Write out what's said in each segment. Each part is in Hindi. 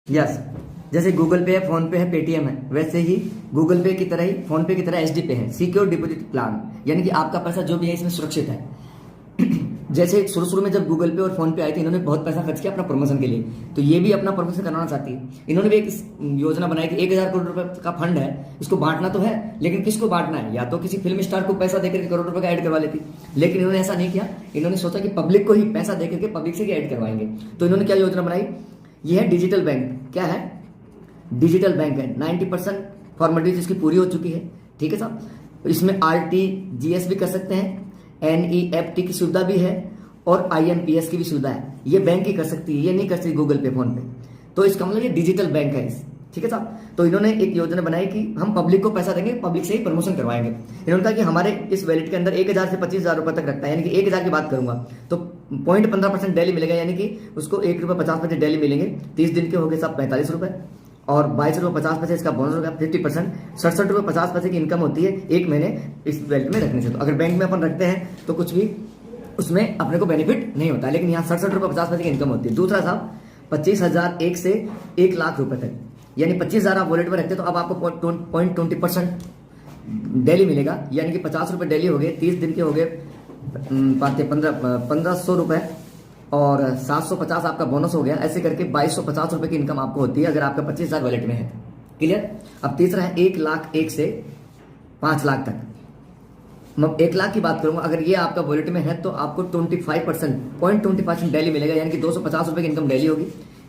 यस, जैसे गूगल पे है, फोन पे है, पेटीएम है, वैसे ही गूगल पे की तरह ही फोन पे की तरह एचडी पे है, सिक्योर डिपॉजिट प्लान। यानी कि आपका पैसा जो भी है इसमें सुरक्षित है। जैसे शुरू शुरू में जब गूगल पे और फोन पे आए थे, इन्होंने बहुत पैसा खर्च किया अपना प्रमोशन के लिए, तो ये भी अपना प्रमोशन करवाना चाहती है। इन्होंने भी एक योजना बनाई कि 1,000 करोड़ रुपए का फंड है, इसको बांटना तो है, लेकिन किसको बांटना है? या तो किसी फिल्म स्टार को पैसा देकर के करोड़ रुपए का ऐड करवा लेती, लेकिन इन्होंने ऐसा नहीं किया। इन्होंने सोचा कि पब्लिक को ही पैसा देकर के पब्लिक से ऐड करवाएंगे। तो इन्होंने क्या योजना बनाई? ये है डिजिटल बैंक। क्या है? डिजिटल बैंक है। 90% फॉर्मेलिटीज इसकी पूरी हो चुकी है। ठीक है साहब। इसमें RTGS भी कर सकते हैं, NEFT की सुविधा भी है और IMPS की भी सुविधा है। ये बैंक ही कर सकती है, ये नहीं कर सकती गूगल पे, फोन पे। तो इसका मतलब ये डिजिटल बैंक है। ठीक है साहब। तो इन्होंने एक योजना बनाई कि हम पब्लिक को पैसा देंगे, पब्लिक से ही प्रमोशन करवाएंगे। इन्होंने कहा कि हमारे इस वैलेट के अंदर 1,000 से 25,000 रुपए तक रखता है, यानी कि 1,000 की बात करूंगा तो 0.15% डेली मिलेगा, यानी कि उसको ₹1.50 डेली मिलेंगे। 30 दिन के हो गए साहब 45 रुपए, और ₹22.50 इसका बोनस होगा 50%। ₹67.50 की इनकम होती है एक महीने इस वैलेट में रखने से। तो अगर बैंक में अपन रखते हैं तो कुछ भी उसमें अपने को बेनिफिट नहीं होता, लेकिन यहाँ ₹67.50 की इनकम होती है। दूसरा साहब 25,001 से 1,00,000 रुपए तक, यानी 25,000 आप वॉलेट में रखते हैं तो अब आपको 0.20% डेली मिलेगा, यानी कि ₹50 डेली हो गए। 30 दिन के हो गए 1,500 रुपए, और 750 आपका बोनस हो गया। ऐसे करके 2,250 रुपए की इनकम आपको होती है अगर आपका 25,000 वॉलेट में है। क्लियर? अब तीसरा है 1,01,000 से 5,00,000 तक। मैं 1,00,000 की बात करूंगा, अगर ये आपका वॉलेट में है तो आपको 0.20% डेली मिलेगा, यानी कि 250 रुपए की इनकम डेली होगी।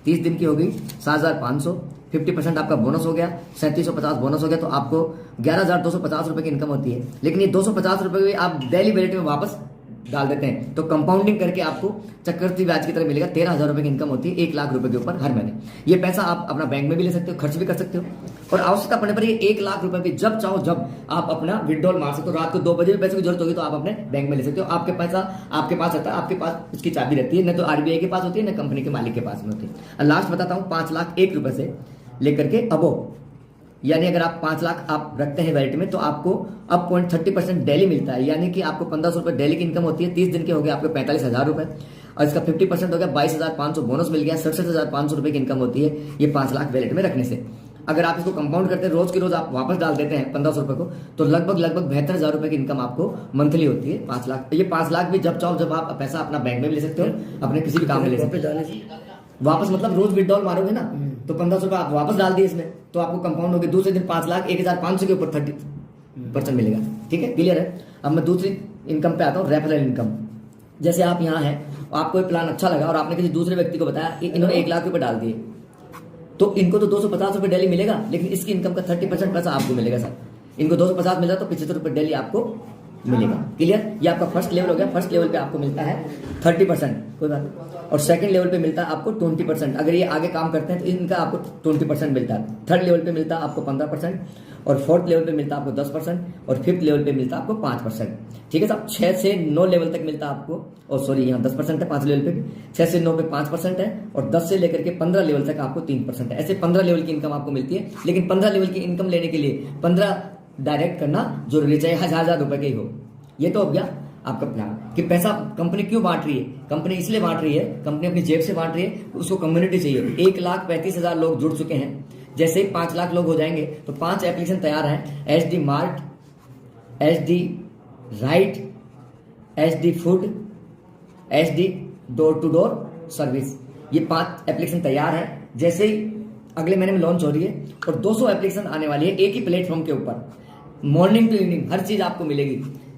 30 दिन की होगी 7,500, 50% आपका बोनस हो गया, 3,750 बोनस हो गया, तो आपको 11,250 रुपए की इनकम होती है। लेकिन ये 250 रुपए भी आप डेली वॉलेट में वापस डाल देते हैं तो कंपाउंडिंग करके आपको चक्रवृद्धि ब्याज की तरह मिलेगा। 13,000 रुपए की इनकम होती है 1,00,000 रुपए के ऊपर हर महीने। ये पैसा आप अपना बैंक में भी ले सकते हो, खर्च भी कर सकते हो, और आवश्यकता पड़ने पर ये 1,00,000 रुपए भी जब चाहो जब आप अपना विड्रॉल मार सकते हो। रात को 2 बजे भी पैसे की जरूरत होगी तो आप अपने बैंक में ले सकते हो। आपके पैसा आपके पास रहता है, आपके पास इसकी चाबी रहती है, न तो RBI के पास होती है, न कंपनी के मालिक के पास में होती है। लास्ट बताता हूँ, 5,01,000 रुपए से लेकर के अबो, यानी अगर आप 5,00,000 आप रखते हैं वैलेट में तो आपको अब 0.30% डेली मिलता है, यानी कि आपको 1,500 रुपए डेली की इनकम होती है। 30 दिन के हो गए आपको 45,000 रुपए, और इसका 50% हो गया 22,500 बोनस मिल गया। 67,500 रुपए की इनकम होती है ये 5,00,000 वैलेट में रखने से। अगर आप इसको कंपाउंड करते हैं, रोज की रोज आप वापस डाल देते हैं 1,500 रुपए को, तो लगभग 72,000 रुपए की इनकम आपको मंथली होती है। 5,00,000, ये 5,00,000 भी जब चाहो जब आप पैसा अपना बैंक में भी ले सकते हो, अपने किसी भी काम में ले सकते हो। वापस मतलब रोज विड्रॉल मारोगे ना तो 1,500 रुपए आप वापस डाल दिए इसमें, तो आपको कंपाउंड हो गया। दूसरे दिन 5,00,000 1,500 के ऊपर 30% मिलेगा। ठीक है, क्लियर है? अब मैं दूसरी इनकम पे आता हूँ, रेफरल इनकम। जैसे आप यहाँ हैं, आपको एक प्लान अच्छा लगा और आपने किसी दूसरे व्यक्ति को बताया कि इन्होंने 1,00,000 रुपए डाल दिए, तो इनको तो 250 रुपए डेली मिलेगा, लेकिन इसकी इनकम का 30% पैसा आपको मिलेगा सर। इनको 250 मिल रहा तो 75 रुपए डेली आपको मिलेगा। क्लियर? ये आपका फर्स्ट लेवल हो गया। फर्स्ट लेवल पे आपको मिलता है 30%, कोई बात नहीं, और सेकंड लेवल पे मिलता है आपको 20%। अगर ये आगे काम करते हैं तो इनका आपको 20% मिलता है। थर्ड लेवल पे मिलता है आपको 15%, और फोर्थ लेवल पे मिलता है आपको 10%, और फिफ्थ लेवल पे मिलता है आपको 5%। ठीक है साहब। 6 से 9 लेवल तक मिलता है आपको, और सॉरी यहाँ 10% है 5 लेवल पे भी, 6 से 9 पे 5% है, और 10 से लेकर के 15 लेवल तक आपको 3% है। ऐसे 15 लेवल की इनकम आपको मिलती है। लेकिन 15 लेवल की इनकम लेने के लिए 15 डायरेक्ट करना जरूरी है, चाहे 1,000 रुपए के ही हो। ये तो हो गया आपका प्लान कि पैसा कंपनी क्यों बांट रही है। कंपनी इसलिए बांट रही है, कंपनी अपनी जेब से बांट रही है, उसको कम्युनिटी चाहिए। 1,35,000 लोग जुड़ चुके हैं। जैसे ही 5,00,000 लोग हो जाएंगे तो 5 एप्लीकेशन तैयार हैं। HD mart, HD right, HD food, HD door to door service, ये 5 एप्लीकेशन तैयार है। जैसे ही अगले महीने में लॉन्च हो रही है, और 200 एप्लीकेशन आने वाली है एक ही प्लेटफॉर्म के ऊपर। मॉर्निंग टू इवनिंग हर चीज आपको मिलेगी,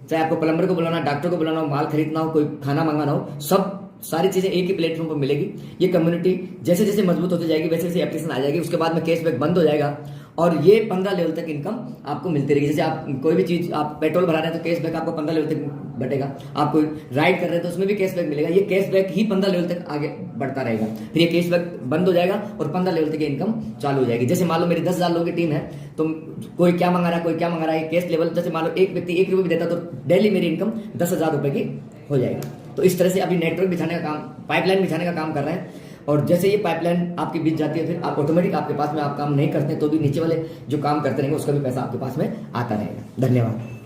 चाहे आपको प्लम्बर को बुलाना, डॉक्टर को बुलाना हो, माल खरीदना हो, कोई खाना मंगाना हो, सब सारी चीजें एक ही प्लेटफॉर्म पर मिलेगी। ये कम्युनिटी जैसे जैसे मजबूत होती जाएगी वैसे वैसे एप्लीकेशन आ जाएगी। उसके बाद में कैशबैक बंद हो जाएगा, और ये 15 लेवल तक इनकम आपको मिलती रहेगी। जैसे आप कोई भी चीज, आप पेट्रोल भरा रहे हैं तो कैशबैक आपको 15 लेवल तक बटेगा। आप कोई राइड कर रहे हैं तो उसमें भी कैशबैक मिलेगा। ये कैशबैक ही 15 लेवल तक आगे बढ़ता रहेगा, फिर ये कैशबैक बंद हो जाएगा और 15 लेवल तक इनकम चालू हो जाएगी। जैसे मान लो मेरी 10,000 लोगों की टीम है, तो कोई क्या मंगा रहा है, कोई क्या मंगा रहा है, कैश लेवल जैसे मान लो एक व्यक्ति 1 रुपये भी देता तो डेली मेरी इनकम 10,000 रुपए की हो जाएगी। तो इस तरह से अभी नेटवर्क बिछाने का काम, पाइपलाइन बिछाने का काम कर रहे हैं। और जैसे ये पाइपलाइन आपकी बीत जाती है, फिर आप ऑटोमेटिक आपके पास में आप काम नहीं करते तो भी नीचे वाले जो काम करते रहेंगे उसका भी पैसा आपके पास में आता रहेगा। धन्यवाद।